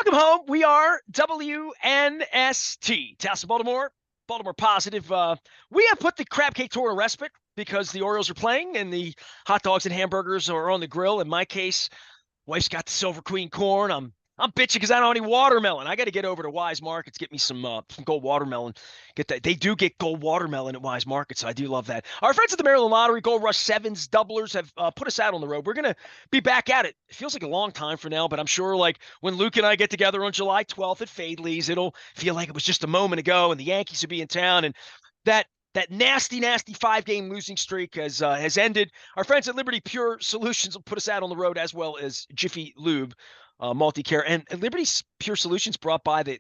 Welcome home. We are WNST, Taos, Baltimore, Baltimore Positive. We have put the crab cake tour in respite because the Orioles are playing and the hot dogs and hamburgers are on the grill. In my case, wife's got the Silver Queen corn. I'm bitching because I don't have any watermelon. I got to get over to Wise Markets, get me some gold watermelon. Get that. They do get gold watermelon at Wise Markets, so I do love that. Our friends at the Maryland Lottery, Gold Rush Sevens, Doublers have put us out on the road. We're gonna be back at it. It feels like a long time for now, but I'm sure like when Luke and I get together on July 12th at Fadley's, it'll feel like it was just a moment ago, and the Yankees will be in town, and that that nasty, nasty 5-game losing streak has ended. Our friends at Liberty Pure Solutions will put us out on the road, as well as Jiffy Lube, multi-care, and Liberty Pure Solutions brought by the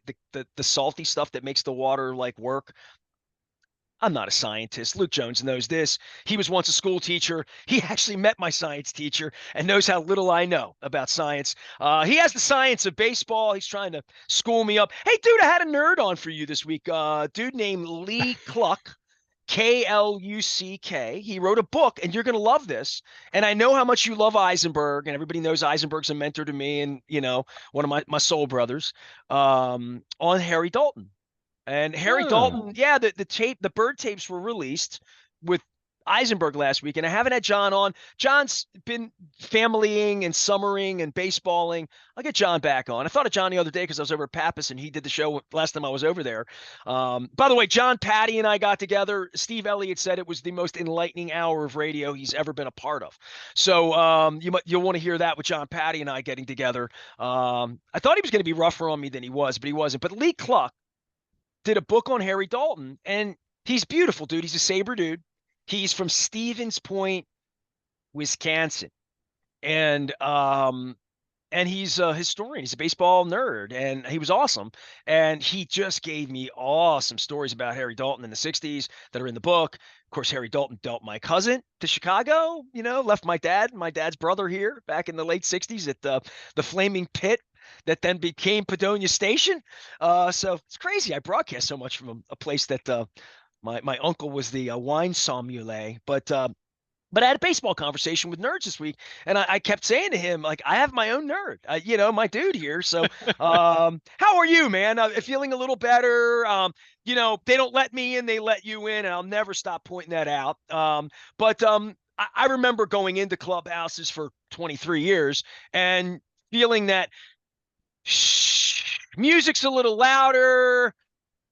salty stuff that makes the water like work. I'm not a scientist. Luke Jones knows this. He was once a school teacher. He actually met my science teacher and knows how little I know about science. He has the science of baseball. He's trying to school me up. Hey, dude, I had a nerd on for you this week. Dude named Lee Kluck. Kluck. He wrote a book, and you're going to love this. And I know how much you love Eisenberg, and everybody knows Eisenberg's a mentor to me and, one of my soul brothers, on Harry Dalton. And Harry Dalton, yeah, the Bird tapes were released with Eisenberg last week, and I haven't had John on. John's been familying and summering and baseballing. I'll get John back on. I thought of John the other day because I was over at Pappas, and he did the show last time I was over there. By the way, John Patty and I got together. Steve Elliott said it was the most enlightening hour of radio he's ever been a part of. So you'll want to hear that with John Patty and I getting together. I thought he was going to be rougher on me than he was, but he wasn't. But Lee Kluck did a book on Harry Dalton, and he's beautiful, dude. He's a Sabre dude. He's from Stevens Point, Wisconsin. And he's a historian. He's a baseball nerd, and he was awesome. And he just gave me awesome stories about Harry Dalton in the 60s that are in the book. Of course, Harry Dalton dealt my cousin to Chicago, left my dad's brother here back in the late 60s at the Flaming Pit that then became Padonia Station. So it's crazy. I broadcast so much from a place that my uncle was the wine sommelier. But I had a baseball conversation with nerds this week, and I kept saying to him, like, I have my own nerd, my dude here. So how are you, man? Feeling a little better? They don't let me in, they let you in, and I'll never stop pointing that out. But I remember going into clubhouses for 23 years and feeling that music's a little louder,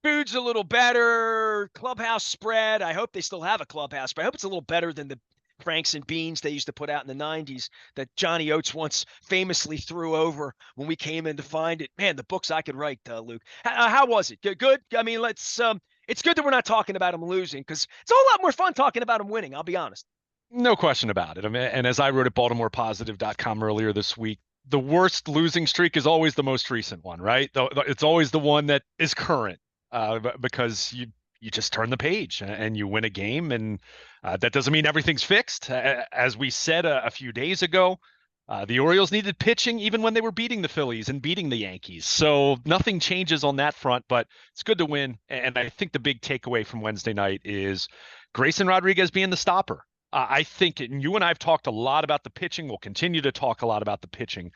food's a little better, clubhouse spread. I hope they still have a clubhouse, but I hope it's a little better than the Franks and Beans they used to put out in the 90s that Johnny Oates once famously threw over when we came in to find it. Man, the books I could write, Luke. How was it? Good? I mean, it's good that we're not talking about him losing, because it's a whole lot more fun talking about him winning, I'll be honest. No question about it. I mean, and as I wrote at BaltimorePositive.com earlier this week, the worst losing streak is always the most recent one, right? It's always the one that is current, because you just turn the page and you win a game, and that doesn't mean everything's fixed. As we said a few days ago, the Orioles needed pitching even when they were beating the Phillies and beating the Yankees. So nothing changes on that front, but it's good to win. And I think the big takeaway from Wednesday night is Grayson Rodriguez being the stopper. I think, and you and I have talked a lot about the pitching. We'll continue to talk a lot about the pitching.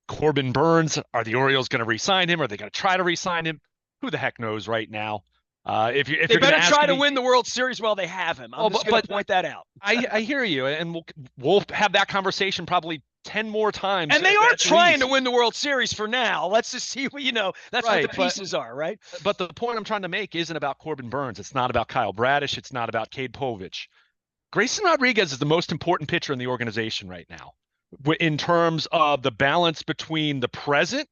Corbin Burns, are the Orioles going to re-sign him? Are they going to try to re-sign him? Who the heck knows right now? If they you're better try to win the World Series while they have him. I'm just going to point that out. I hear you, and we'll have that conversation probably 10 more times. And they are trying to win the World Series for now. Let's just see what that's right, what the pieces are, right? But the point I'm trying to make isn't about Corbin Burns. It's not about Kyle Bradish. It's not about Cade Povich. Grayson Rodriguez is the most important pitcher in the organization right now, in terms of the balance between the present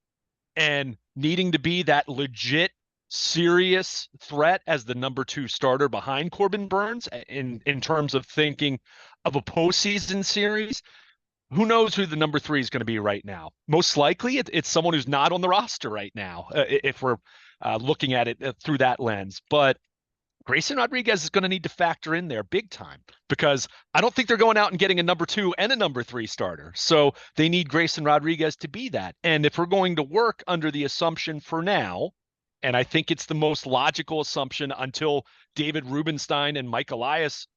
and needing to be that legit, serious threat as the number 2 starter behind Corbin Burns in terms of thinking of a postseason series. Who knows who the number 3 is going to be right now? Most likely it's someone who's not on the roster right now, if we're looking at it through that lens. But Grayson Rodriguez is going to need to factor in there big time, because I don't think they're going out and getting a number 2 and a number 3 starter. So they need Grayson Rodriguez to be that. And if we're going to work under the assumption for now, and I think it's the most logical assumption until David Rubenstein and Mike Elias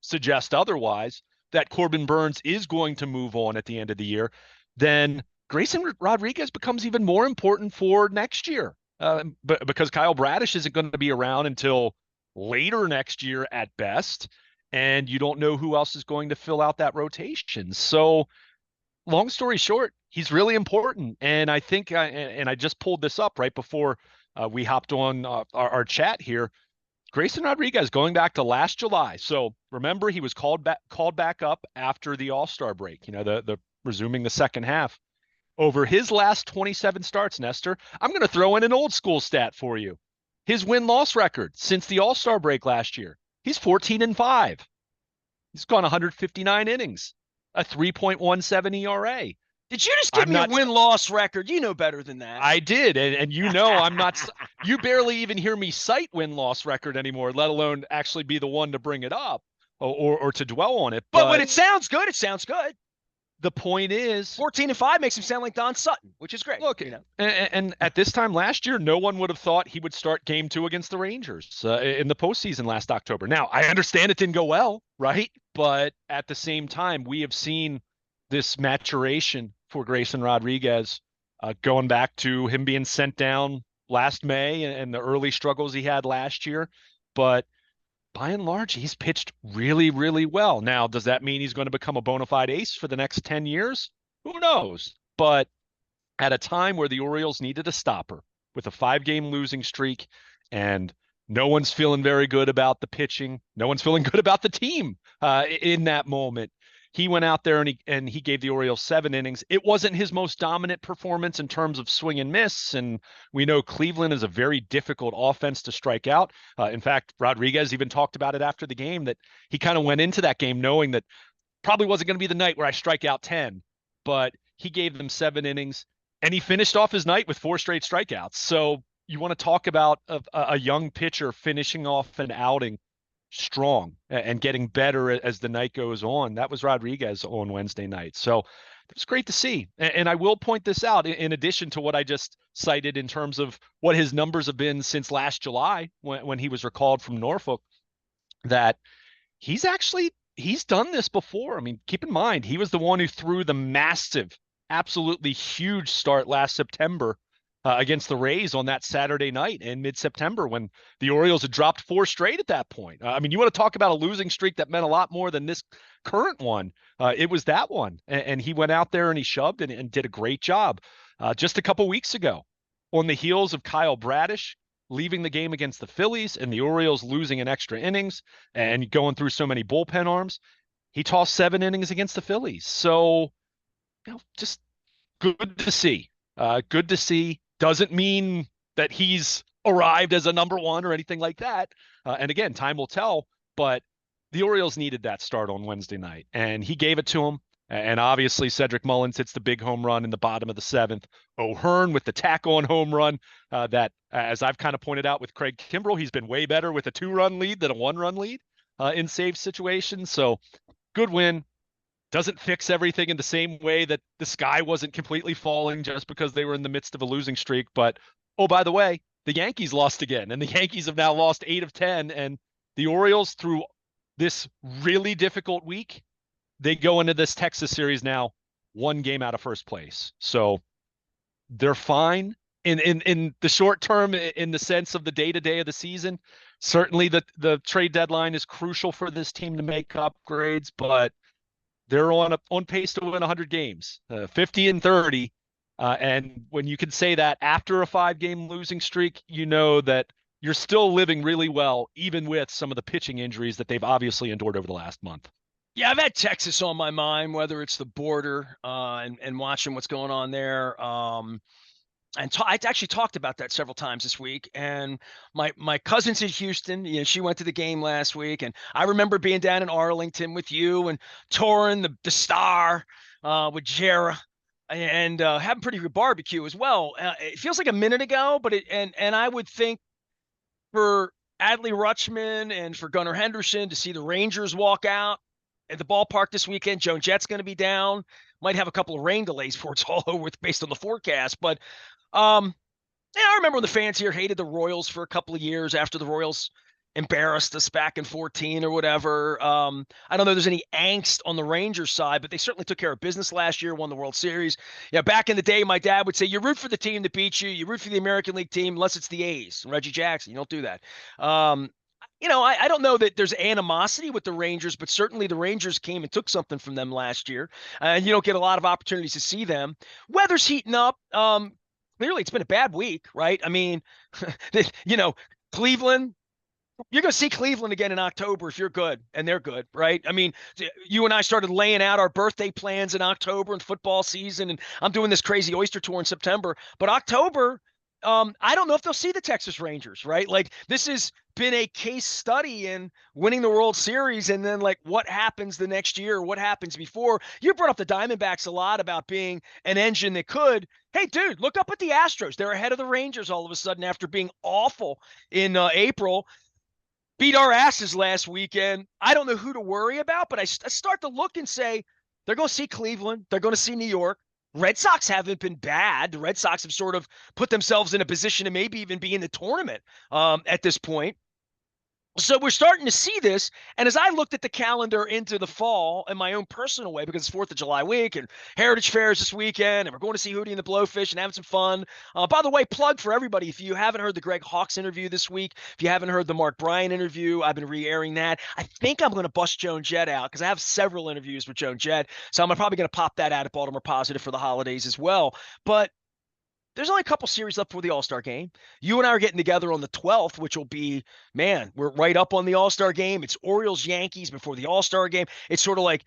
suggest otherwise, that Corbin Burns is going to move on at the end of the year, then Grayson Rodriguez becomes even more important for next year, but because Kyle Bradish isn't going to be around until later next year at best, and you don't know who else is going to fill out that rotation. So, long story short, he's really important, and I think, and I just pulled this up right before we hopped on our chat here. Grayson Rodriguez going back to last July. So remember, he was called back up after the All-Star break. The resuming the second half. Over his last 27 starts, Nestor, I'm going to throw in an old school stat for you. His win-loss record since the All-Star break last year, he's 14-5. He's gone 159 innings, a 3.17 ERA. Did you just give me a win-loss record? You know better than that. I did, and I'm not. You barely even hear me cite win-loss record anymore, let alone actually be the one to bring it up or to dwell on it. But when it sounds good, it sounds good. The point is 14-5 makes him sound like Don Sutton, which is great. Look, and at this time last year, no one would have thought he would start game 2 against the Rangers in the postseason last October. Now, I understand it didn't go well, right? But at the same time, we have seen this maturation for Grayson Rodriguez, going back to him being sent down last May and the early struggles he had last year. But by and large, he's pitched really, really well. Now, does that mean he's going to become a bona fide ace for the next 10 years? Who knows? But at a time where the Orioles needed a stopper with a 5-game losing streak, and no one's feeling very good about the pitching, no one's feeling good about the team in that moment, he went out there and he gave the Orioles 7 innings. It wasn't his most dominant performance in terms of swing and miss, and we know Cleveland is a very difficult offense to strike out. In fact, Rodriguez even talked about it after the game, that he kind of went into that game knowing that probably wasn't going to be the night where I strike out 10, but he gave them 7 innings, and he finished off his night with 4 straight strikeouts. So you want to talk about a young pitcher finishing off an outing strong and getting better as the night goes on. That was Rodriguez on Wednesday night. So it was great to see. And I will point this out in addition to what I just cited in terms of what his numbers have been since last July when he was recalled from Norfolk, that he's done this before. I mean, keep in mind, he was the one who threw the massive, absolutely huge start last September against the Rays on that Saturday night in mid-September when the Orioles had dropped 4 straight at that point. I mean, you want to talk about a losing streak that meant a lot more than this current one. It was that one. And he went out there and he shoved and did a great job. Just a couple weeks ago, on the heels of Kyle Bradish leaving the game against the Phillies and the Orioles losing in extra innings and going through so many bullpen arms, he tossed 7 innings against the Phillies. So, just good to see. Good to see. Doesn't mean that he's arrived as a number 1 or anything like that. And again, time will tell, but the Orioles needed that start on Wednesday night, and he gave it to them. And obviously, Cedric Mullins hits the big home run in the bottom of the 7th. O'Hearn with the tack-on home run that, as I've kind of pointed out with Craig Kimbrell, he's been way better with a 2-run lead than a 1-run lead in save situations. So good win. Doesn't fix everything in the same way that the sky wasn't completely falling just because they were in the midst of a losing streak. But, oh, by the way, the Yankees lost again, and the Yankees have now lost 8 of 10. And the Orioles, through this really difficult week, they go into this Texas series now 1 game out of first place. So they're fine in the short term, in the sense of the day-to-day of the season. Certainly the trade deadline is crucial for this team to make upgrades, but they're on pace to win 100 games, 50-30. And when you can say that after a 5-game losing streak, you know that you're still living really well, even with some of the pitching injuries that they've obviously endured over the last month. Yeah, I've had Texas on my mind, whether it's the border and watching what's going on there. I actually talked about that several times this week. And my cousin's in Houston. She went to the game last week. And I remember being down in Arlington with you and touring the Star with Jera and having pretty good barbecue as well. It feels like a minute ago, but I would think for Adley Rutschman and for Gunnar Henderson to see the Rangers walk out at the ballpark this weekend. Joan Jett's going to be down. Might have a couple of rain delays before it's all over based on the forecast. But I remember when the fans here hated the Royals for a couple of years after the Royals embarrassed us back in 14 or whatever. I don't know if there's any angst on the Rangers side, but they certainly took care of business last year, won the World Series. Yeah, back in the day, my dad would say, you root for the team that beats you. You root for the American League team, unless it's the A's. Reggie Jackson, you don't do that. I don't know that there's animosity with the Rangers, but certainly the Rangers came and took something from them last year, and you don't get a lot of opportunities to see them. Weather's heating up. Clearly, it's been a bad week, right? I mean, Cleveland, you're going to see Cleveland again in October if you're good and they're good, right? I mean, you and I started laying out our birthday plans in October and football season, and I'm doing this crazy oyster tour in September. But October, I don't know if they'll see the Texas Rangers, right? Like, this has been a case study in winning the World Series, and then like what happens the next year, what happens before. You brought up the Diamondbacks a lot about being an engine that could. Hey, dude, look up at the Astros. They're ahead of the Rangers all of a sudden after being awful in April. Beat our asses last weekend. I don't know who to worry about, but I start to look and say, they're going to see Cleveland. They're going to see New York. Red Sox haven't been bad. The Red Sox have sort of put themselves in a position to maybe even be in the tournament at this point. So we're starting to see this. And as I looked at the calendar into the fall in my own personal way, because it's 4th of July week and Heritage Fair is this weekend, and we're going to see Hootie and the Blowfish and having some fun. By the way, plug for everybody, if you haven't heard the Greg Hawkes interview this week, if you haven't heard the Mark Bryan interview, I've been re-airing that. I think I'm going to bust Joan Jett out because I have several interviews with Joan Jett. So I'm probably going to pop that out at Baltimore Positive for the holidays as well. But there's only a couple series left for the All-Star game. You and I are getting together on the 12th, which will be, man, we're right up on the All-Star game. It's Orioles-Yankees before the All-Star game. It's sort of like,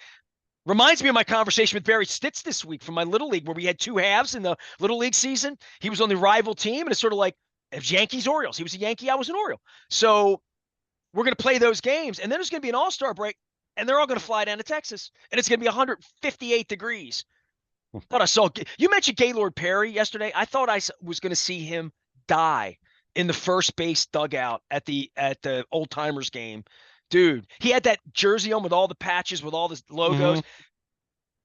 reminds me of my conversation with Barry Stitz this week from my Little League, where we had two halves in the Little League season. He was on the rival team, and it's sort of like, if Yankees-Orioles. He was a Yankee, I was an Oriole. So we're going to play those games, and then there's going to be an All-Star break, and they're all going to fly down to Texas, and it's going to be 158 degrees. Thought I saw you mentioned Gaylord Perry yesterday. I thought I was going to see him die in the first base dugout at the Old Timers game. Dude, he had that jersey on with all the patches, with all the logos. Mm-hmm.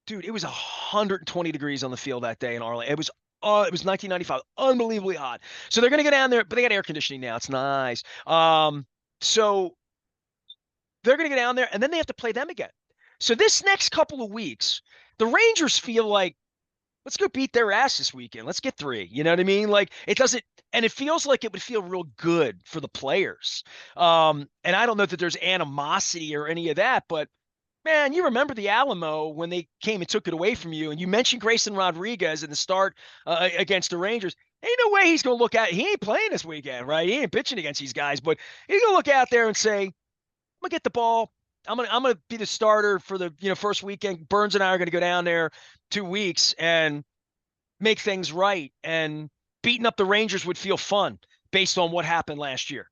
Dude, it was 120 degrees on the field that day in Arlington. It was 1995, unbelievably hot. So they're going to go down there, but they got air conditioning now. It's nice. So they're going to go down there, and then they have to play them again. So this next couple of weeks, the Rangers feel like, let's go beat their ass this weekend. Let's get 3. You know what I mean? Like, it doesn't, and it feels like it would feel real good for the players. And I don't know that there's animosity or any of that, but man, you remember the Alamo when they came and took it away from you, and you mentioned Grayson Rodriguez in the start against the Rangers. Ain't no way he's going to look at, he ain't playing this weekend, right? He ain't pitching against these guys, but he's going to look out there and say, I'm going to get the ball. I'm gonna be the starter for the first weekend. Burns and I are gonna go down there 2 weeks and make things right. And beating up the Rangers would feel fun based on what happened last year.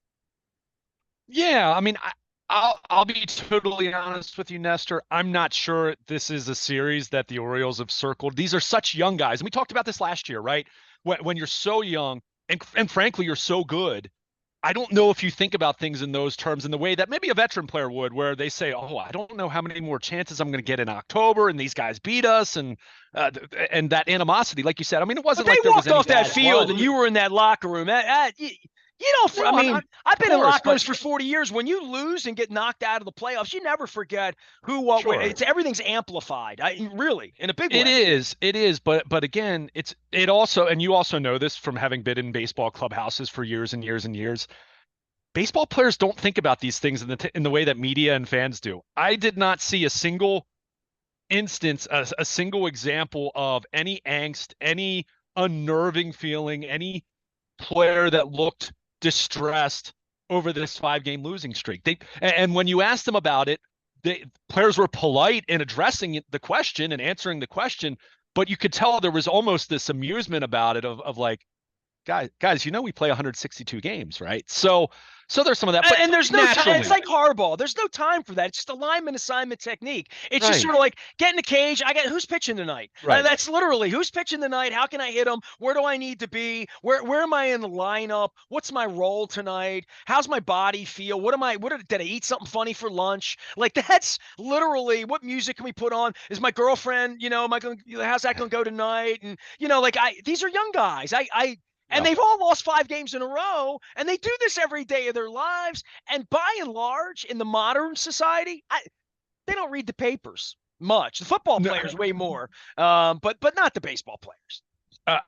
Yeah, I mean, I'll be totally honest with you, Nestor. I'm not sure this is a series that the Orioles have circled. These are such young guys, and we talked about this last year, right? When you're so young and frankly you're so good. I don't know if you think about things in those terms in the way that maybe a veteran player would, where they say, oh, I don't know how many more chances I'm going to get in October, and these guys beat us, and that animosity, like you said. I mean, it wasn't like there was any walked off that field blood. And you were in that locker room. I've been in locker rooms for 40 years. When you lose and get knocked out of the playoffs, you never forget who, what, sure. Everything's amplified. Really, in a big way. It is. But again, it also, and you also know this from having been in baseball clubhouses for years and years and years. Baseball players don't think about these things in the way that media and fans do. I did not see a single instance, a single example of any angst, any unnerving feeling, any player that looked distressed over this 5-game losing streak. And when you asked them about it, players were polite in addressing the question and answering the question, but you could tell there was almost this amusement about it of like, guys, we play 162 games, right? So there's some of that. And there's no time. It's like hardball. There's no time for that. It's just alignment assignment technique. It's just sort of like, get in the cage. Who's pitching tonight? Right. That's literally who's pitching tonight. How can I hit them? Where do I need to be? Where am I in the lineup? What's my role tonight? How's my body feel? Did I eat something funny for lunch? Like, that's literally, what music can we put on? Is my girlfriend, how's that going to go tonight? And, these are young guys. And Yeah. they've all lost 5 games in a row, and they do this every day of their lives. And by and large, in the modern society, they don't read the papers much. The football No, players way more, but not the baseball players. uh,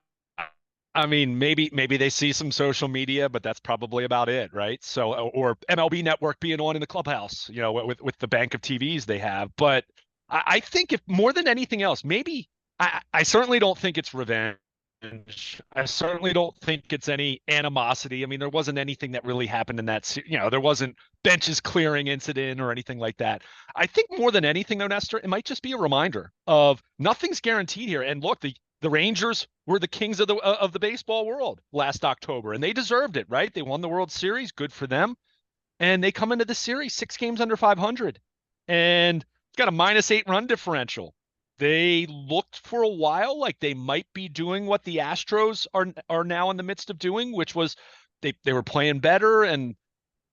I mean, maybe they see some social media, but that's probably about it, right? So, or MLB Network being on in the clubhouse, with the bank of TVs they have. But I think if more than anything else, maybe I certainly don't think it's revenge. I certainly don't think it's any animosity. I mean, there wasn't anything that really happened in that. There wasn't benches clearing incident or anything like that. I think more than anything, though, Nestor, it might just be a reminder of nothing's guaranteed here. And look, the Rangers were the kings of the baseball world last October, and they deserved it, right? They won the World Series, good for them, and they come into the series 6 games under 500, and got a -8 run differential. They looked for a while like they might be doing what the Astros are now in the midst of doing, which was they were playing better, and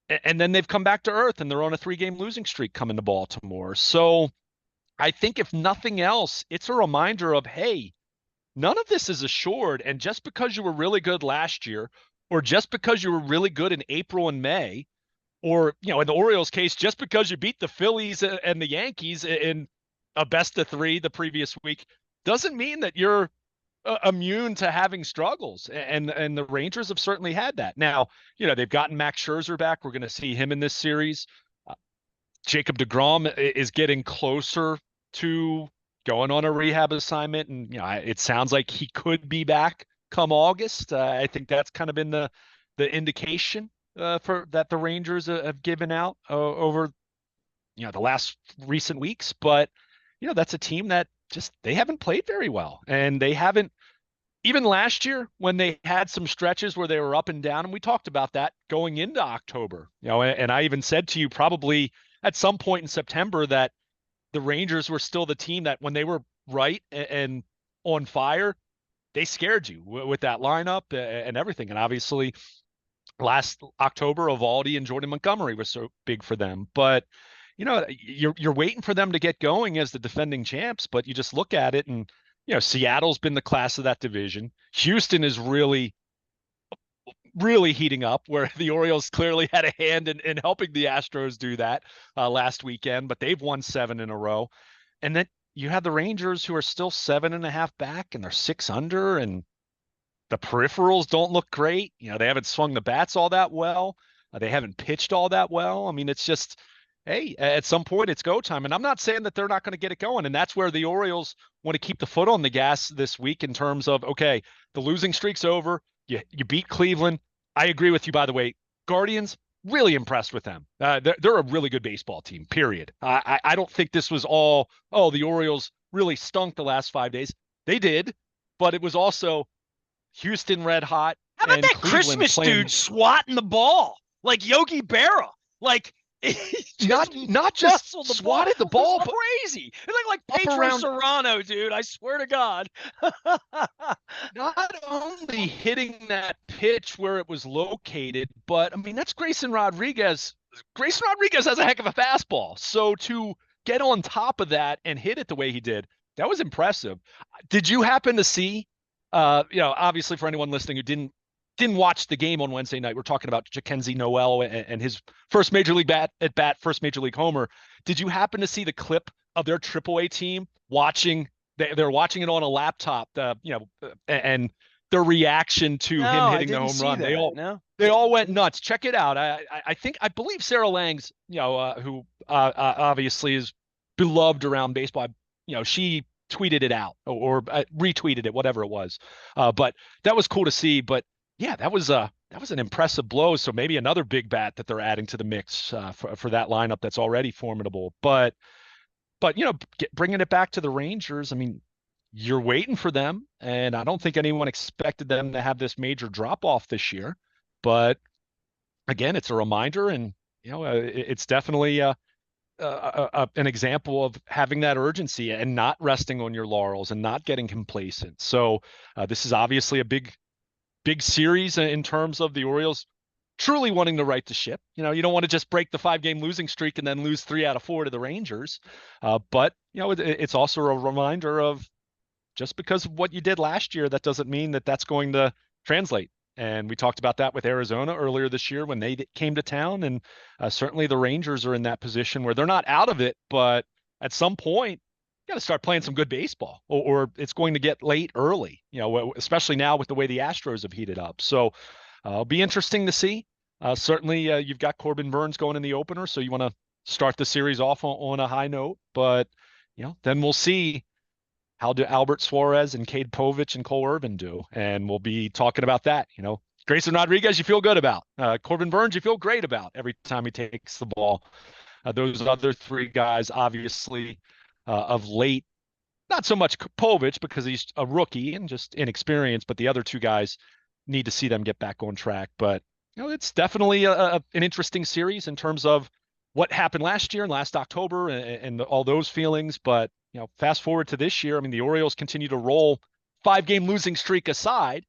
then they've come back to earth, and they're on a 3-game losing streak coming to Baltimore. So I think if nothing else, it's a reminder of, hey, none of this is assured. And just because you were really good last year, or just because you were really good in April and May, or, in the Orioles case, just because you beat the Phillies and the Yankees in a best of 3 the previous week, doesn't mean that you're immune to having struggles. And the Rangers have certainly had that. Now, they've gotten Max Scherzer back. We're going to see him in this series. Jacob deGrom is getting closer to going on a rehab assignment, and it sounds like he could be back come August. I think that's kind of been the indication for that the Rangers have given out over the last recent weeks. But that's a team that just they haven't played very well, and they haven't even last year when they had some stretches where they were up and down, and we talked about that going into October. And I even said to you probably at some point in September that the Rangers were still the team that when they were right and on fire, they scared you with that lineup and everything. And obviously last October, Eovaldi and Jordan Montgomery was so big for them. But, you're waiting for them to get going as the defending champs, but you just look at it and, Seattle's been the class of that division. Houston is really, really heating up, where the Orioles clearly had a hand in helping the Astros do that last weekend, but they've won 7 in a row. And then you have the Rangers, who are still 7.5 back, and they're 6 under, and the peripherals don't look great. They haven't swung the bats all that well. They haven't pitched all that well. I mean, it's just, hey, at some point it's go time. And I'm not saying that they're not going to get it going. And that's where the Orioles want to keep the foot on the gas this week in terms of, okay, the losing streak's over. You beat Cleveland. I agree with you, by the way. Guardians, really impressed with them. They're a really good baseball team, period. I don't think this was all, the Orioles really stunk the last 5 days. They did, but it was also Houston red hot. How about and that Cleveland Christmas playing, dude swatting the ball like Yogi Berra? Like, not just swatted the ball, but crazy. It looked like Pedro around, Serrano, dude. I swear to God. not only hitting that pitch where it was located, but I mean, that's Grayson Rodriguez. Grayson Rodriguez has a heck of a fastball. So to get on top of that and hit it the way he did, that was impressive. Did you happen to see, obviously for anyone listening who didn't watch the game on Wednesday night, we're talking about Jackenzie Noel and his first major league first major league homer. Did you happen to see the clip of their AAA team watching? They're watching it on a laptop, and their reaction to him hitting the home run. They all went nuts. Check it out. I believe Sarah Langs, who obviously is beloved around baseball. She tweeted it out or retweeted it, whatever it was. But that was cool to see. But yeah, that was an impressive blow. So maybe another big bat that they're adding to the mix for that lineup that's already formidable. But bringing it back to the Rangers, I mean, you're waiting for them, and I don't think anyone expected them to have this major drop off this year. But again, it's a reminder, and it's definitely an example of having that urgency and not resting on your laurels and not getting complacent. So this is obviously a big series in terms of the Orioles truly wanting to right the ship. You don't want to just break the 5-game losing streak and then lose 3 out of 4 to the Rangers. But it's also a reminder of just because of what you did last year, that doesn't mean that that's going to translate And we talked about that with Arizona earlier this year when they came to town. And certainly the Rangers are in that position where they're not out of it, but at some point, you got to start playing some good baseball, or it's going to get late early, especially now with the way the Astros have heated up. So it'll be interesting to see. Certainly, you've got Corbin Burnes going in the opener, so you want to start the series off on a high note. But then we'll see how do Albert Suarez and Cade Povich and Cole Irvin do, and we'll be talking about that. Grayson Rodriguez, you feel good about. Corbin Burnes, you feel great about every time he takes the ball. Those other three guys, obviously, of late, not so much Povich because he's a rookie and just inexperienced, but the other two guys need to see them get back on track. But it's definitely an interesting series in terms of what happened last year and last October and all those feelings. But fast forward to this year, I mean, the Orioles continue to roll 5-game losing streak aside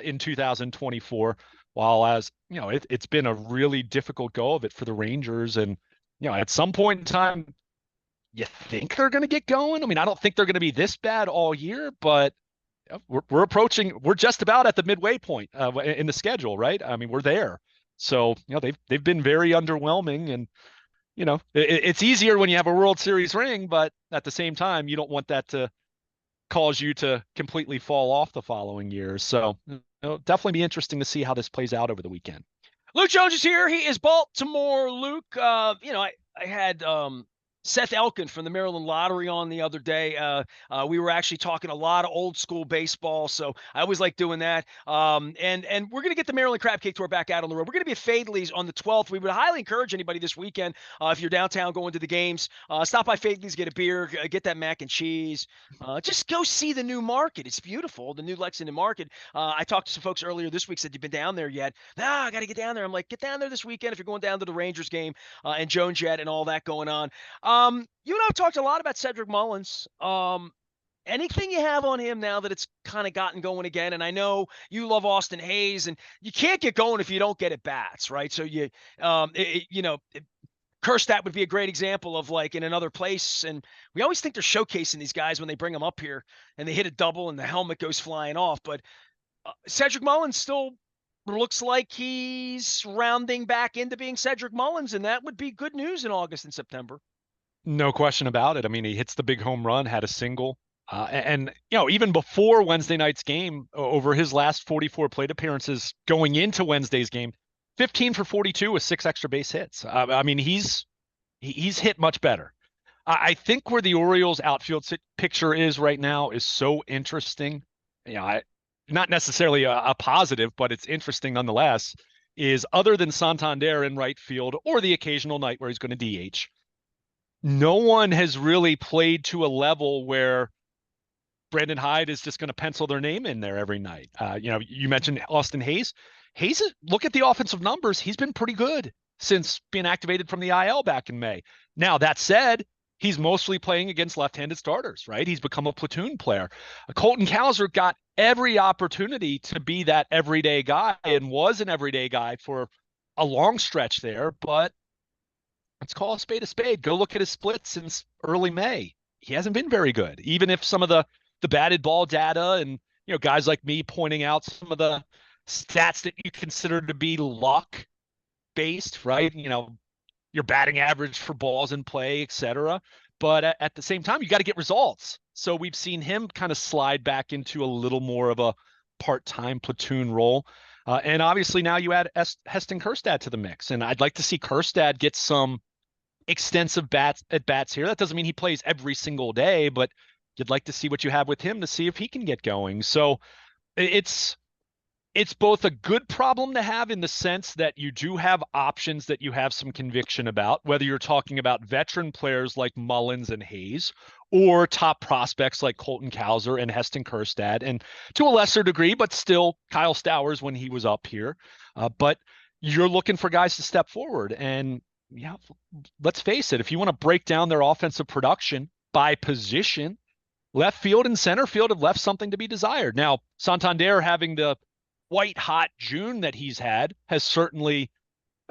in 2024, while as it's been a really difficult go of it for the Rangers. And at some point in time, you think they're going to get going. I mean, I don't think they're going to be this bad all year, but we're just about at the midway point in the schedule, right? I mean, we're there. So, they've been very underwhelming, and it's easier when you have a World Series ring, but at the same time, you don't want that to cause you to completely fall off the following year. So, it'll definitely be interesting to see how this plays out over the weekend. Luke Jones is here. He is Baltimore Luke. I had Seth Elkin from the Maryland Lottery on the other day. We were actually talking a lot of old school baseball, so I always like doing that. And we're going to get the Maryland Crab Cake Tour back out on the road. We're going to be at Fadley's on the 12th. We would highly encourage anybody this weekend, if you're downtown going to the games, stop by Fadley's, get a beer, get that mac and cheese. Just go see the new market. It's beautiful, the new Lexington Market. I talked to some folks earlier this week, said, you've been down there yet? I got to get down there. I'm like, get down there this weekend if you're going down to the Rangers game and Jones Jet and all that going on. You and I have talked a lot about Cedric Mullins. Anything you have on him now that it's kind of gotten going again? And I know you love Austin Hayes, and you can't get going if you don't get at bats, right? So Kerstad would be a great example of like in another place. And we always think they're showcasing these guys when they bring them up here and they hit a double and the helmet goes flying off. But Cedric Mullins still looks like he's rounding back into being Cedric Mullins, and that would be good news in August and September. No question about it. I mean, he hits the big home run, had a single. Even before Wednesday night's game, over his last 44 plate appearances going into Wednesday's game, 15 for 42 with 6 extra base hits. I mean, he's hit much better. I think where the Orioles outfield picture is right now is so interesting. Not necessarily a positive, but it's interesting nonetheless, is other than Santander in right field or the occasional night where he's going to DH, no one has really played to a level where Brandon Hyde is just going to pencil their name in there every night. You mentioned Austin Hayes. Hayes, look at the offensive numbers. He's been pretty good since being activated from the IL back in May. Now, that said, he's mostly playing against left-handed starters, right? He's become a platoon player. Colton Cowser got every opportunity to be that everyday guy and was an everyday guy for a long stretch there, but let's call a spade a spade. Go look at his splits since early May. He hasn't been very good. Even if some of the batted ball data and guys like me pointing out some of the stats that you consider to be luck based, right? Your batting average for balls in play, etc. But at the same time, you got to get results. So we've seen him kind of slide back into a little more of a part-time platoon role. And obviously now you add Heston Kerstad to the mix. And I'd like to see Kerstad get some extensive bats here. That doesn't mean he plays every single day, but you'd like to see what you have with him to see if he can get going. So it's both a good problem to have in the sense that you do have options that you have some conviction about, whether you're talking about veteran players like Mullins and Hayes or top prospects like Colton Cowser and Heston Kerstad, and to a lesser degree, but still Kyle Stowers when he was up here. But you're looking for guys to step forward. And let's face it, if you want to break down their offensive production by position, left field and center field have left something to be desired. Now, Santander having the white hot June that he's had has certainly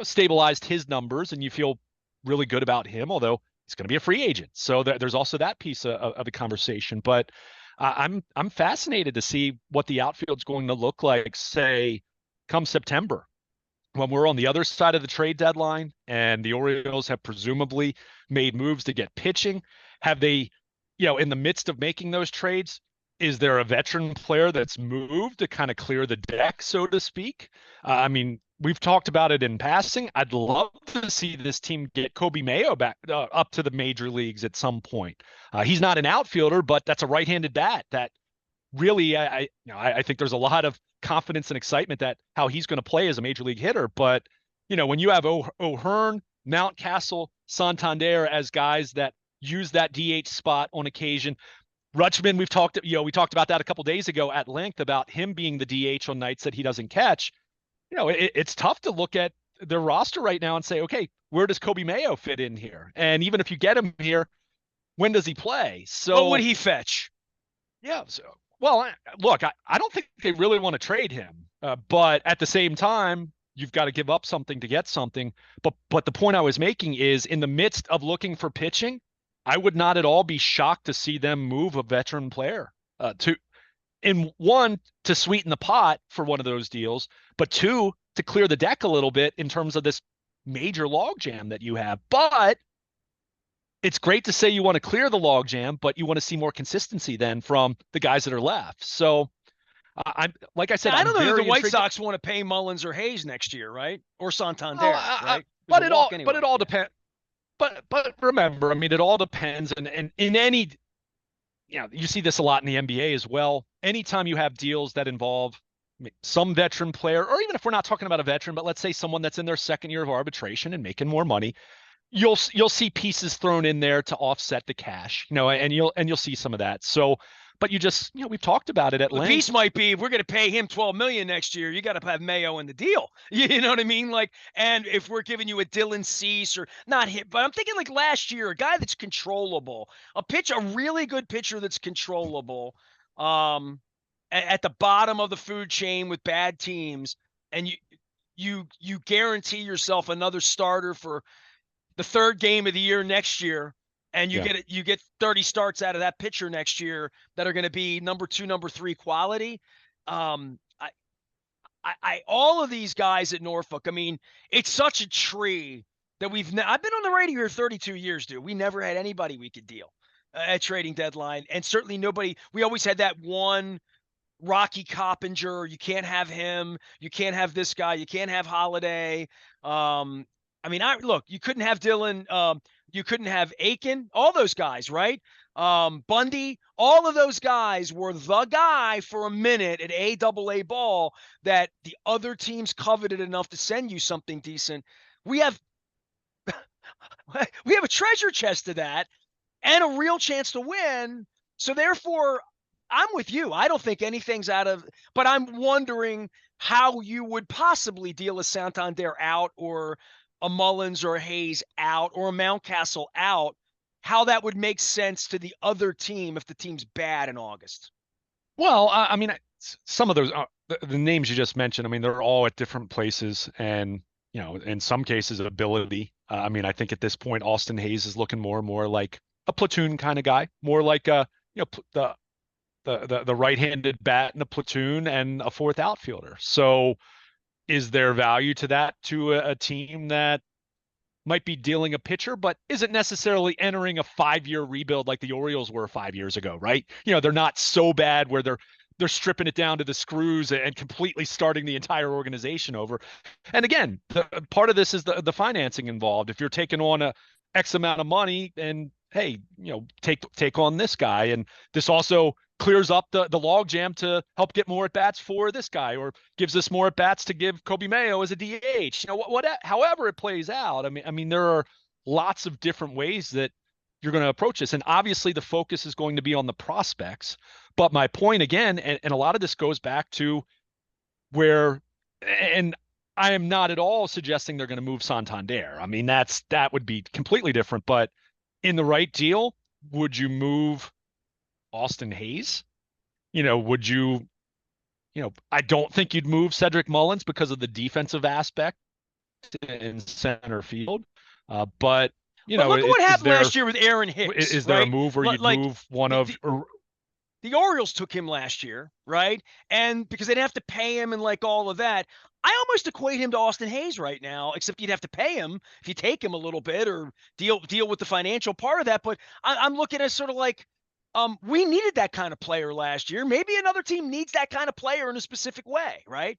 stabilized his numbers, and you feel really good about him, although he's going to be a free agent. So there's also that piece of the conversation. But I'm fascinated to see what the outfield's going to look like, say, come September, when we're on the other side of the trade deadline and the Orioles have presumably made moves to get pitching, have they, in the midst of making those trades, is there a veteran player that's moved to kind of clear the deck, so to speak? I mean, we've talked about it in passing. I'd love to see this team get Kobe Mayo back up to the major leagues at some point. He's not an outfielder, but that's a right-handed bat that really, I think there's a lot of confidence and excitement that how he's going to play as a major league hitter. But, when you have O'Hearn, Mountcastle, Santander as guys that use that DH spot on occasion, Rutschman, we talked about that a couple days ago at length about him being the DH on nights that he doesn't catch. It's tough to look at their roster right now and say, okay, where does Kobe Mayo fit in here? And even if you get him here, when does he play? So what would he fetch? Yeah. So, well, look, I don't think they really want to trade him, but at the same time, you've got to give up something to get something. But the point I was making is, in the midst of looking for pitching, I would not at all be shocked to see them move a veteran player to sweeten the pot for one of those deals, but two, to clear the deck a little bit in terms of this major logjam that you have. But it's great to say you want to clear the logjam, but you want to see more consistency then from the guys that are left. So I'm like I said, I don't know that the White intrigued. Sox want to pay Mullins or Hayes next year, right? Or Santander, right? But it all depends. But remember, I mean, it all depends. And in any, you see this a lot in the NBA as well. Anytime you have deals that involve some veteran player, or even if we're not talking about a veteran, but let's say someone that's in their second year of arbitration and making more money, you'll see pieces thrown in there to offset the cash, and you'll see some of that. So, but you just, we've talked about it at length. The piece might be, if we're going to pay him $12 million next year, you got to have Mayo in the deal. You know what I mean? Like, and if we're giving you a Dylan Cease or not hit, but I'm thinking like last year, a guy that's controllable, a really good pitcher that's controllable, at the bottom of the food chain with bad teams, and you guarantee yourself another starter for the third game of the year next year, and you get 30 starts out of that pitcher next year that are going to be number 2, number 3 quality. All of these guys at Norfolk, I mean, it's such a tree that I've been on the radio here 32 years, dude. We never had anybody we could deal at trading deadline, and certainly nobody. We always had that one Rocky Coppinger. You can't have him. You can't have this guy. You can't have Holiday. I mean, look, you couldn't have Dylan. You couldn't have Aiken, all those guys, right? Bundy, all of those guys were the guy for a minute at AA ball that the other teams coveted enough to send you something decent. We have a treasure chest of that and a real chance to win. So therefore, I'm with you. I don't think anything's out of, but I'm wondering how you would possibly deal a Santander out, or a Mullins or a Hayes out, or a Mountcastle out, how that would make sense to the other team if the team's bad in August. Well, I mean, some of those, the names you just mentioned, I mean, they're all at different places, and, in some cases, ability. I mean, I think at this point, Austin Hayes is looking more and more like a platoon kind of guy, more like the right-handed bat in a platoon and a fourth outfielder. So is there value to that to a team that might be dealing a pitcher, but isn't necessarily entering a 5-year rebuild like the Orioles were 5 years ago, right? They're not so bad where they're stripping it down to the screws and completely starting the entire organization over. And again, part of this is the financing involved. If you're taking on a X amount of money, and hey, take on this guy, and this also clears up the logjam to help get more at bats for this guy, or gives us more at bats to give Kobe Mayo as a DH. However it plays out. I mean, there are lots of different ways that you're going to approach this, and obviously the focus is going to be on the prospects. But my point again, and a lot of this goes back to where, and I am not at all suggesting they're going to move Santander. I mean, that would be completely different. But in the right deal, would you move Austin Hayes? Would you, I don't think you'd move Cedric Mullins because of the defensive aspect in center field. But look at what happened last year with Aaron Hicks. Is there a move where you'd move one of? The Orioles took him last year, right? And because they didn't have to pay him and like all of that. I almost equate him to Austin Hayes right now, except you'd have to pay him if you take him a little bit or deal with the financial part of that. But I'm looking at sort of like we needed that kind of player last year. Maybe another team needs that kind of player in a specific way, right?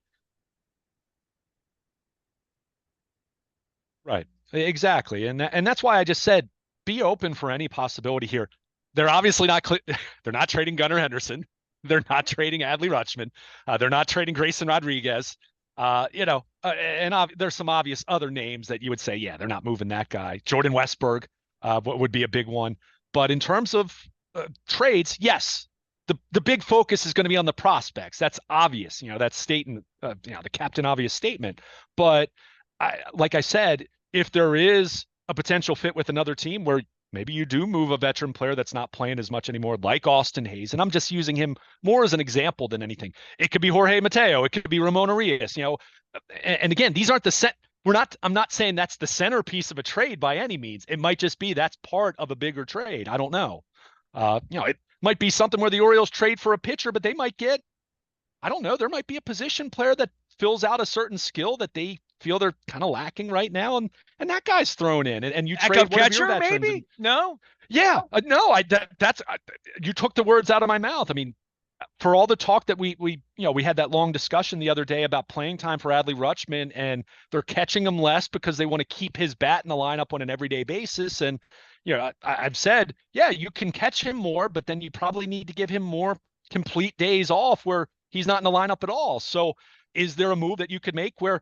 Right. Exactly. And that's why I just said be open for any possibility here. They're obviously not they're not trading Gunnar Henderson. They're not trading Adley Rutschman. They're not trading Grayson Rodriguez. There's some obvious other names that you would say, yeah, they're not moving that guy. Jordan Westberg would be a big one. But in terms of trades, yes, the big focus is going to be on the prospects. That's obvious. That's stating the captain obvious statement. But like I said, if there is a potential fit with another team where maybe you do move a veteran player that's not playing as much anymore, like Austin Hayes, and I'm just using him more as an example than anything. It could be Jorge Mateo. It could be Ramon Arias, and again, these aren't the set. I'm not saying that's the centerpiece of a trade by any means. It might just be that's part of a bigger trade. I don't know. It might be something where the Orioles trade for a pitcher, but they might get, I don't know, there might be a position player that fills out a certain skill that they feel they're kind of lacking right now, and that guy's thrown in, and you trade one of your catcher, veterans. maybe? No. Yeah, no, that's you took the words out of my mouth. I mean, for all the talk that we had that long discussion the other day about playing time for Adley Rutschman, and they're catching him less because they want to keep his bat in the lineup on an everyday basis. And I've said, yeah, you can catch him more, but then you probably need to give him more complete days off where he's not in the lineup at all. So is there a move that you could make where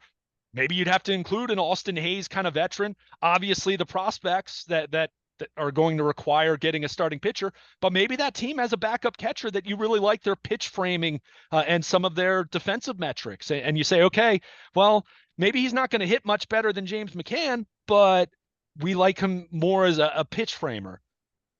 maybe you'd have to include an Austin Hayes kind of veteran? Obviously, the prospects that are going to require getting a starting pitcher, but maybe that team has a backup catcher that you really like their pitch framing and some of their defensive metrics. And you say, okay, well, maybe he's not going to hit much better than James McCann, but we like him more as a pitch framer.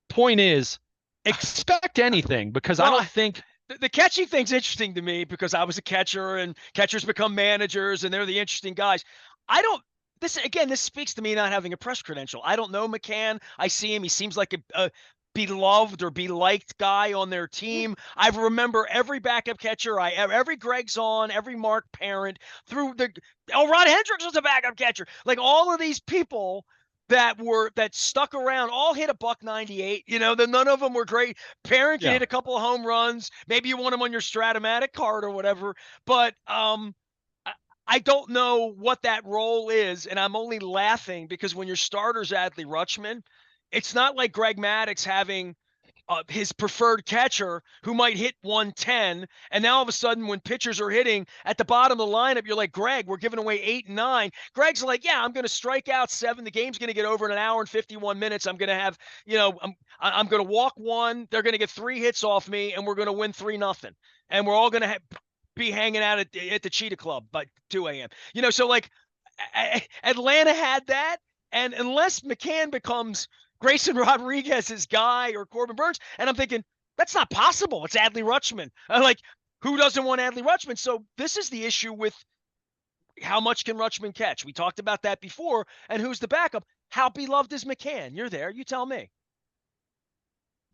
Point is, expect anything, because I don't think the catching thing's interesting to me because I was a catcher and catchers become managers and they're the interesting guys. I don't, this speaks to me not having a press credential. I don't know McCann. I see him. He seems like a beloved or beliked guy on their team. I remember every backup catcher, every Greg Zahn, every Mark Parent Rod Hendricks was a backup catcher. Like all of these people that stuck around all hit a $198. None of them were great. Parent can hit a couple of home runs. Maybe you want him on your Stratomatic card or whatever. But I don't know what that role is, and I'm only laughing because when your starter's Adley Rutschman, it's not like Greg Maddux having his preferred catcher who might hit 110, and now all of a sudden when pitchers are hitting at the bottom of the lineup, you're like, Greg, we're giving away 8 and 9. Greg's like, yeah, I'm going to strike out 7. The game's going to get over in an hour and 51 minutes. I'm going to have, I'm going to walk 1. They're going to get 3 hits off me, and we're going to win 3-0. And we're all going to be hanging out at the Cheetah Club by 2 a.m. So like Atlanta had that, and unless McCann becomes Grayson Rodriguez's guy or Corbin Burns, and I'm thinking that's not possible. It's Adley Rutschman. I'm like, who doesn't want Adley Rutschman? So this is the issue with how much can Rutschman catch. We talked about that before, and who's the backup? How beloved is McCann? You're there. You tell me.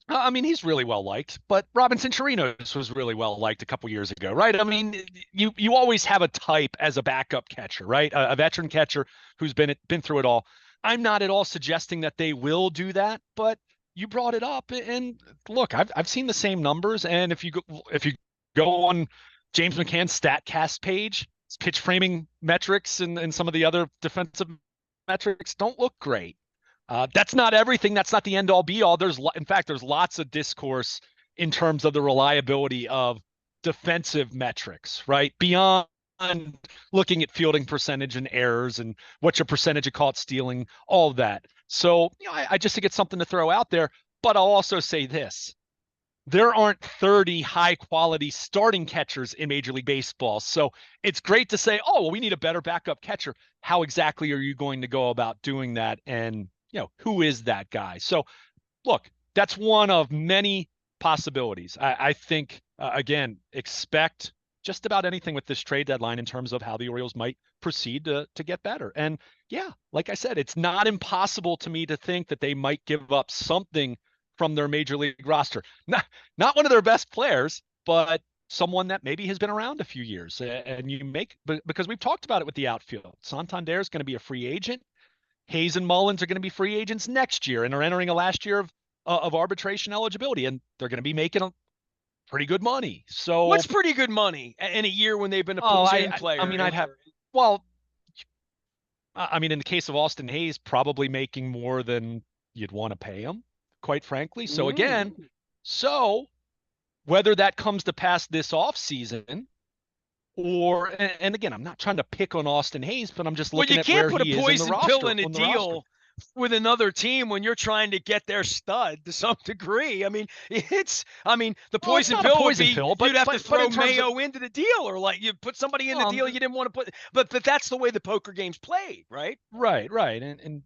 I mean, he's really well liked, but Robinson Chirinos was really well liked a couple years ago, right? I mean, you always have a type as a backup catcher, right? A veteran catcher who's been through it all. I'm not at all suggesting that they will do that, but you brought it up, and look, I've seen the same numbers, and if you go on James McCann's StatCast page, his pitch framing metrics and some of the other defensive metrics don't look great. That's not everything. That's not the end all be all. In fact, there's lots of discourse in terms of the reliability of defensive metrics, right? Beyond looking at fielding percentage and errors and what's your percentage of caught stealing, all of that. So, I just think it's something to throw out there. But I'll also say this. There aren't 30 high quality starting catchers in Major League Baseball. So it's great to say, oh, well, we need a better backup catcher. How exactly are you going to go about doing that? And who is that guy? So look, that's one of many possibilities. I think, again, expect just about anything with this trade deadline in terms of how the Orioles might proceed to get better. And yeah, like I said, it's not impossible to me to think that they might give up something from their Major League roster. Not one of their best players, but someone that maybe has been around a few years, and you make, because we've talked about it with the outfield. Santander is going to be a free agent. Hayes and Mullins are going to be free agents next year and are entering a last year of arbitration eligibility, and they're going to be making a pretty good money. So what's pretty good money in a year when they've been a oh, platoon player? I mean, I'd have, well, I mean, in the case of Austin Hayes, probably making more than you'd want to pay him, quite frankly. So again, so whether that comes to pass this offseason, or, and again, I'm not trying to pick on Austin Hayes, but I'm just Well, looking you at can't where put a he is in the poison pill roster, in a on the roster. deal with another team when you're trying to get their stud to some degree. I mean, the poison pill would be pill, but you'd have to throw in terms Mayo into the deal, or like you put somebody in the deal you didn't want to put. But that's the way the poker game's played, right? Right. And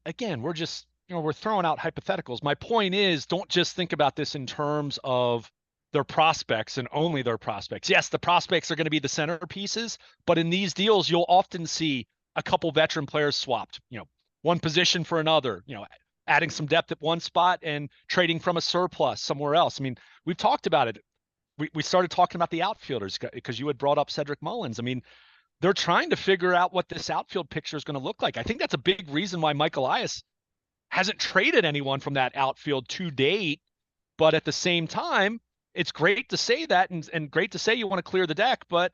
again, we're just, we're throwing out hypotheticals. My point is, don't just think about this in terms of their prospects and only their prospects. Yes, the prospects are going to be the centerpieces, but in these deals, you'll often see a couple veteran players swapped, one position for another, adding some depth at one spot and trading from a surplus somewhere else. I mean, we've talked about it. We started talking about the outfielders because you had brought up Cedric Mullins. I mean, they're trying to figure out what this outfield picture is going to look like. I think that's a big reason why Mike Elias hasn't traded anyone from that outfield to date. But at the same time, it's great to say that and great to say you want to clear the deck, but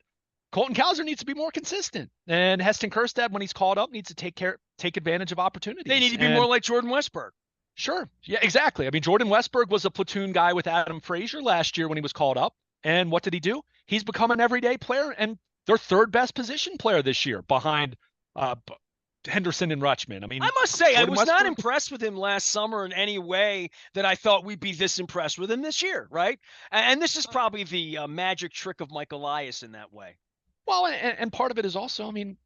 Colton Cowser needs to be more consistent. And Heston Kjerstad, when he's called up, needs to take advantage of opportunities. They need to be more like Jordan Westburg. Sure. Yeah, exactly. I mean, Jordan Westburg was a platoon guy with Adam Frazier last year when he was called up. And what did he do? He's become an everyday player and their third best position player this year behind Henderson and Rutschman. I mean, I must say, Jordan I was not Westburg, impressed with him last summer in any way that I thought we'd be this impressed with him this year, right? And this is probably the magic trick of Mike Elias in that way. well, and part of it is also, I mean,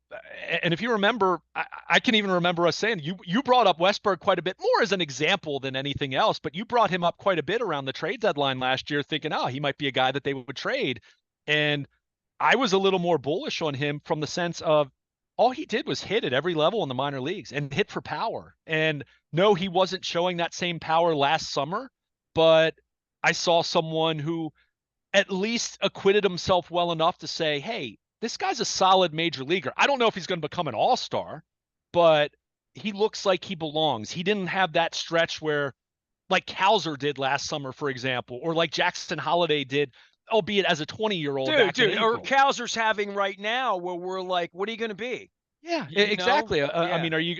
and if you remember, I can even remember us saying you brought up Westberg quite a bit more as an example than anything else, but you brought him up quite a bit around the trade deadline last year, thinking, oh, he might be a guy that they would trade. And I was a little more bullish on him from the sense of all he did was hit at every level in the minor leagues and hit for power. And no, he wasn't showing that same power last summer, but I saw someone who at least acquitted himself well enough to say, hey, this guy's a solid major leaguer. I don't know if he's going to become an all-star, but he looks like he belongs. He didn't have that stretch where, like Cowser did last summer, for example, or like Jackson Holiday did, albeit as a 20-year-old. Or Cowser's having right now, where we're like, what are you going to be? Yeah, exactly. I mean, are you,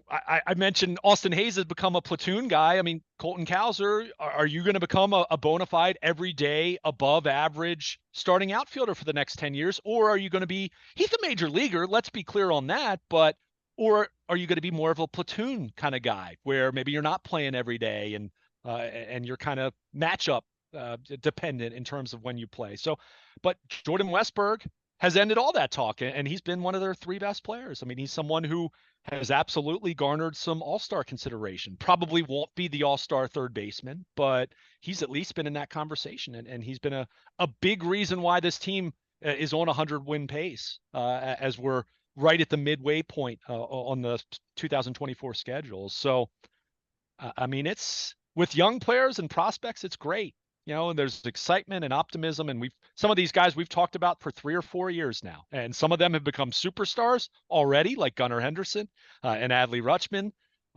I mentioned Austin Hayes has become a platoon guy. I mean, Colton Cowser, are you going to become a bona fide everyday above average starting outfielder for the next 10 years? Or are you going to be, he's a major leaguer, let's be clear on that, but, or are you going to be more of a platoon kind of guy where maybe you're not playing every day and you're kind of matchup dependent in terms of when you play. So, but Jordan Westberg has ended all that talk, and he's been one of their three best players. I mean, he's someone who has absolutely garnered some all-star consideration. Probably won't be the all-star third baseman, but he's at least been in that conversation, and he's been a big reason why this team is on a 100-win pace as we're right at the midway point on the 2024 schedule. So, I mean, it's with young players and prospects, it's great. And there's excitement and optimism. And some of these guys we've talked about for 3 or 4 years now. And some of them have become superstars already, like Gunnar Henderson and Adley Rutschman.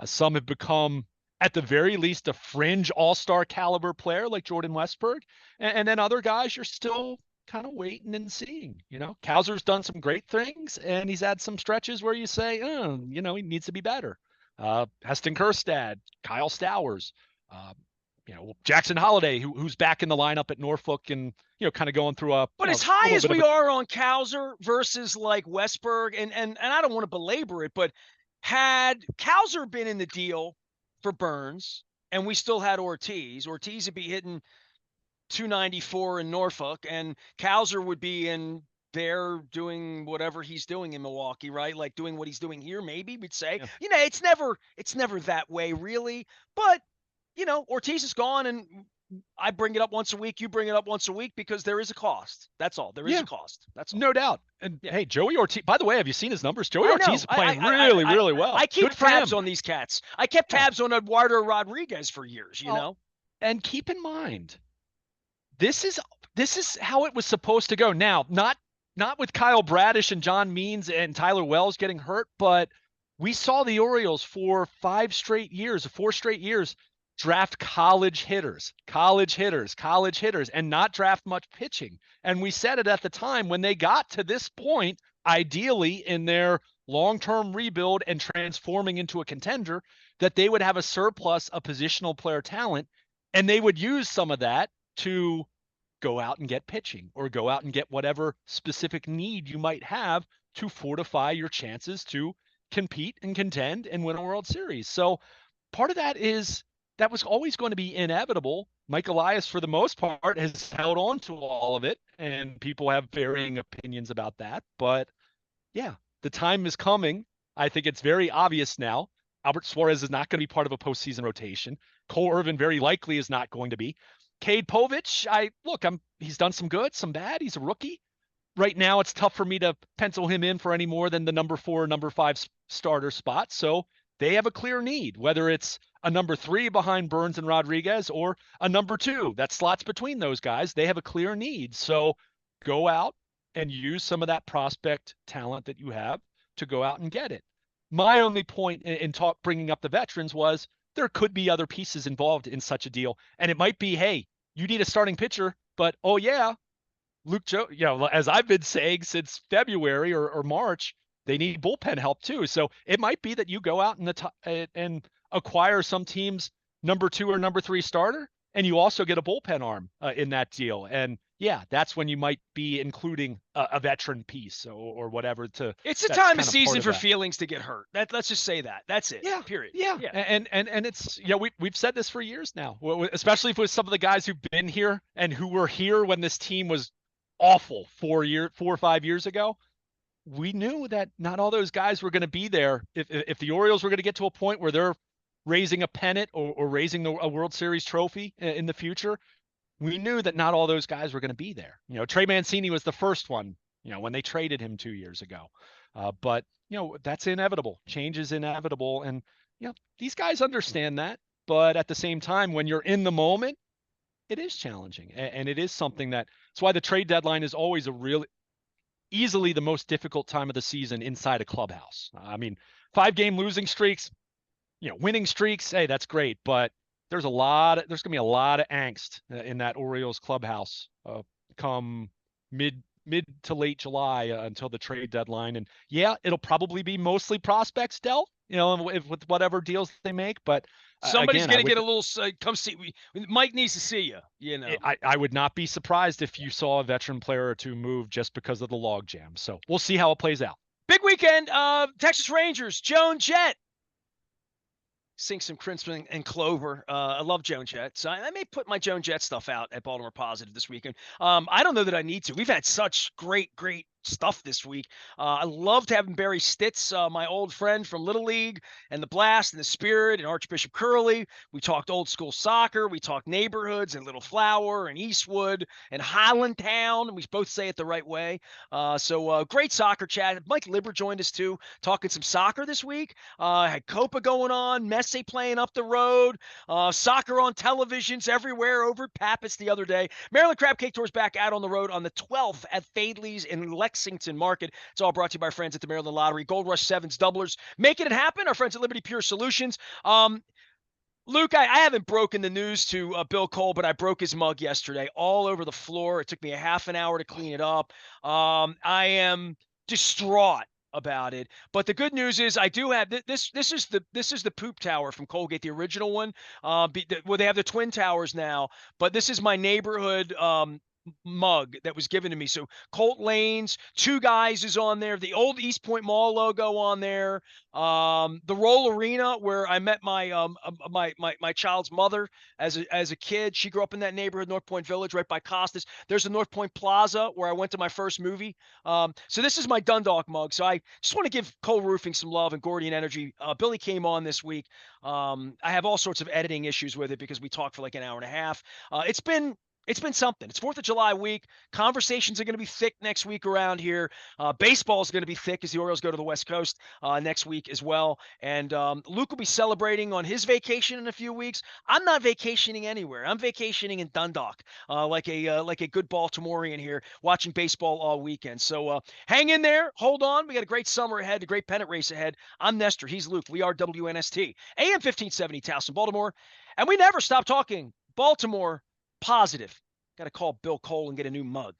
Some have become, at the very least, a fringe all-star caliber player like Jordan Westberg. And then other guys you're still kind of waiting and seeing. Cowser's done some great things, and he's had some stretches where you say, he needs to be better. Heston Kjerstad, Kyle Stowers, Jackson Holiday, who's back in the lineup at Norfolk and, kind of going through a. But as high as we are on Cowser versus like Westberg, and I don't want to belabor it, but had Cowser been in the deal for Burns and we still had Ortiz would be hitting 294 in Norfolk, and Cowser would be in there doing whatever he's doing in Milwaukee, right? Like doing what he's doing here, maybe we'd say, it's never that way really, but Ortiz is gone, and I bring it up once a week. You bring it up once a week because there is a cost. That's all. There is a cost. That's all. No doubt. And hey, Joey Ortiz, by the way, have you seen his numbers? Joey Ortiz is playing really well. I keep tabs on these cats. I kept tabs on Eduardo Rodriguez for years, you know? And keep in mind, this is this is how it was supposed to go. Now, not with Kyle Bradish and John Means and Tyler Wells getting hurt, but we saw the Orioles for 4 straight years, draft college hitters, and not draft much pitching. And we said it at the time when they got to this point, ideally in their long-term rebuild and transforming into a contender, that they would have a surplus of positional player talent, and they would use some of that to go out and get pitching or go out and get whatever specific need you might have to fortify your chances to compete and contend and win a World Series. So part of that was always going to be inevitable. Mike Elias, for the most part, has held on to all of it, and people have varying opinions about that. But yeah, the time is coming. I think it's very obvious now. Albert Suarez is not going to be part of a postseason rotation. Cole Irvin very likely is not going to be. Cade Povich, he's done some good, some bad. He's a rookie. Right now, it's tough for me to pencil him in for any more than the number 4, number 5 starter spot. So they have a clear need, whether it's a number 3 behind Burns and Rodriguez or a number 2 that slots between those guys. They have a clear need. So go out and use some of that prospect talent that you have to go out and get it. My only point in bringing up the veterans was there could be other pieces involved in such a deal. And it might be, hey, you need a starting pitcher, but oh yeah, Luke Joe, as I've been saying since February or March, they need bullpen help too. So it might be that you go out and acquire some team's number 2 or number 3 starter, and you also get a bullpen arm in that deal. And yeah, that's when you might be including a veteran piece or whatever. It's a time of season for feelings to get hurt. Let's just say that. That's it. Yeah. Period. Yeah. And it's we've said this for years now, especially with some of the guys who've been here and who were here when this team was awful 4 or 5 years ago. We knew that not all those guys were going to be there. If the Orioles were going to get to a point where they're raising a pennant or raising a World Series trophy in the future, we knew that not all those guys were going to be there. Trey Mancini was the first one, when they traded him 2 years ago. But that's inevitable. Change is inevitable. And, these guys understand that. But at the same time, when you're in the moment, it is challenging. And it is something that's why the trade deadline is always easily the most difficult time of the season inside a clubhouse. I mean, 5-game losing streaks, winning streaks, hey, that's great. But there's going to be a lot of angst in that Orioles clubhouse come mid to late July until the trade deadline. And yeah, it'll probably be mostly prospects dealt, with whatever deals they make. But somebody's going to get a little, come see, Mike needs to see you, I would not be surprised if you saw a veteran player or two move just because of the log jam. So we'll see how it plays out. Big weekend, Texas Rangers, Joan Jett. Sing some Crimson and Clover. I love Joan Jett. So I may put my Joan Jett stuff out at Baltimore Positive this weekend. I don't know that I need to. We've had such great stuff this week. I loved having Barry Stitz, my old friend from Little League and the Blast and the Spirit and Archbishop Curley. We talked old school soccer. We talked neighborhoods and Little Flower and Eastwood and Highlandtown. And we both say it the right way. So great soccer chat. Mike Libber joined us too, talking some soccer this week. Had Copa going on, Messi playing up the road, soccer on televisions everywhere over at Pappas the other day. Maryland Crab Cake Tour's back out on the road on the 12th at Fadley's in Lexington Market. It's all brought to you by our friends at the Maryland Lottery. Gold Rush Sevens doublers, making it happen. Our friends at Liberty Pure Solutions. Luke, I haven't broken the news to Bill Cole, but I broke his mug yesterday all over the floor. It took me a half an hour to clean it up. I am distraught about it, but the good news is I do have this is the poop tower from Colgate, the original one. Well, they have the twin towers now, but this is my neighborhood mug that was given to me. So Colt Lanes, Two Guys is on there, the old East Point Mall logo on there, the Roll Arena where I met my my child's mother as a kid. She grew up in that neighborhood, North Point Village, right by Costas. There's the North Point Plaza where I went to my first movie. So this is my Dundalk mug. So I just want to give Cole Roofing some love and Gordian Energy. Billy came on this week. I have all sorts of editing issues with it because we talked for like an hour and a half. It's been It's been something. It's 4th of July week. Conversations are going to be thick next week around here. Baseball is going to be thick as the Orioles go to the West Coast next week as well. And Luke will be celebrating on his vacation in a few weeks. I'm not vacationing anywhere. I'm vacationing in Dundalk, like a good Baltimorean here, watching baseball all weekend. So hang in there. Hold on. We got a great summer ahead, a great pennant race ahead. I'm Nestor. He's Luke. We are WNST, AM 1570, Towson, Baltimore. And we never stop talking Baltimore positive. Got to call Bill Cole and get a new mug.